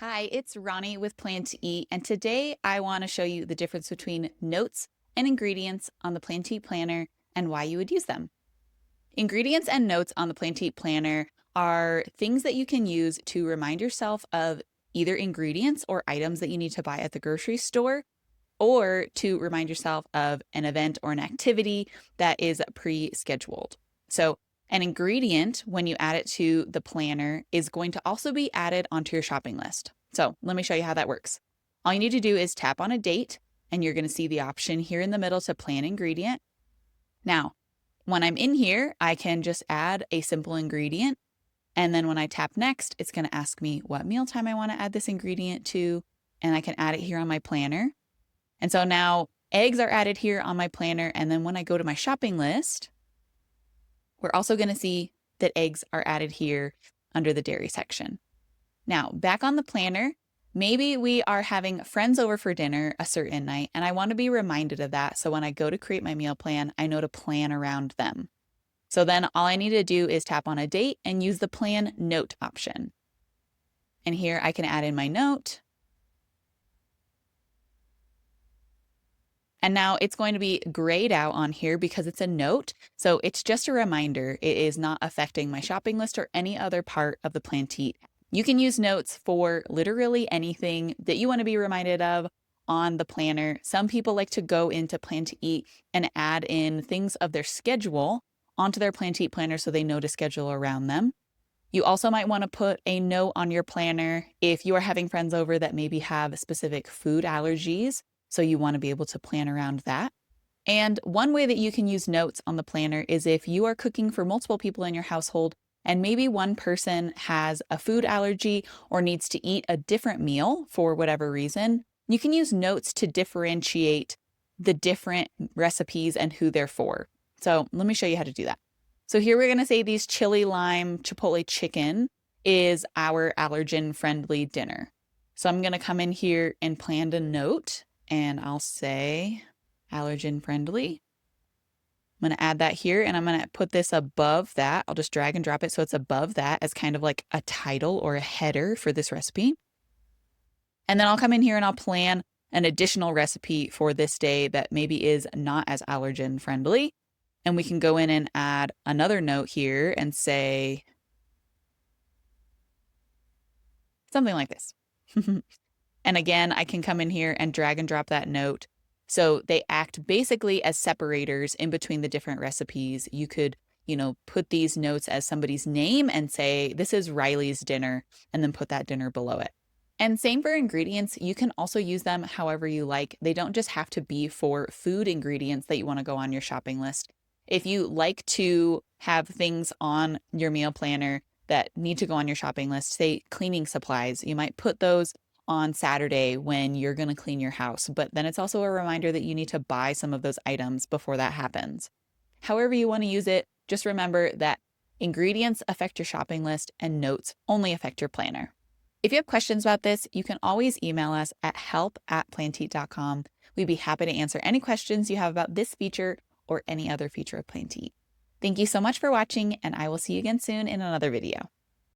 Hi, it's Ronnie with Plan to Eat, and today I want to show you the difference between notes and ingredients on the Plan to Eat planner and why you would use them. Ingredients and notes on the Plan to Eat planner are things that you can use to remind yourself of either ingredients or items that you need to buy at the grocery store, or to remind yourself of an event or an activity that is pre-scheduled. So an ingredient, when you add it to the planner, is going to also be added onto your shopping list. So let me show you how that works. All you need to do is tap on a date, and you're going to see the option here in the middle to plan ingredient. Now, when I'm in here, I can just add a simple ingredient. And then when I tap next, it's going to ask me what mealtime I want to add this ingredient to, and I can add it here on my planner. And so now eggs are added here on my planner. And then when I go to my shopping list, we're also going to see that eggs are added here under the dairy section. Now, back on the planner, maybe we are having friends over for dinner a certain night, and I want to be reminded of that. So when I go to create my meal plan, I know to plan around them. So then all I need to do is tap on a date and use the plan note option. And here I can add in my note. And now it's going to be grayed out on here because it's a note. So it's just a reminder. It is not affecting my shopping list or any other part of the Plan to Eat. You can use notes for literally anything that you want to be reminded of on the planner. Some people like to go into Plan to Eat and add in things of their schedule onto their Plan to Eat planner so they know to schedule around them. You also might want to put a note on your planner if you are having friends over that maybe have specific food allergies. So you want to be able to plan around that. And one way that you can use notes on the planner is if you are cooking for multiple people in your household and maybe one person has a food allergy or needs to eat a different meal for whatever reason, you can use notes to differentiate the different recipes and who they're for. So let me show you how to do that. So here we're going to say these chili lime chipotle chicken is our allergen friendly dinner. So I'm going to come in here and plan a note. And I'll say allergen friendly. I'm going to add that here and I'm going to put this above that. I'll just drag and drop it so it's above that as kind of like a title or a header for this recipe. And then I'll come in here and I'll plan an additional recipe for this day that maybe is not as allergen friendly. And we can go in and add another note here and say something like this. And again, I can come in here and drag and drop that note. So they act basically as separators in between the different recipes. You could, put these notes as somebody's name and say, this is Riley's dinner, and then put that dinner below it. And same for ingredients. You can also use them however you like. They don't just have to be for food ingredients that you want to go on your shopping list. If you like to have things on your meal planner that need to go on your shopping list, say cleaning supplies, you might put those on Saturday when you're going to clean your house, but then it's also a reminder that you need to buy some of those items before that happens. However you want to use it, just remember that ingredients affect your shopping list and notes only affect your planner. If you have questions about this, you can always email us at help@plantoeat.com. We'd be happy to answer any questions you have about this feature or any other feature of Plan to Eat. Thank you so much for watching, and I will see you again soon in another video.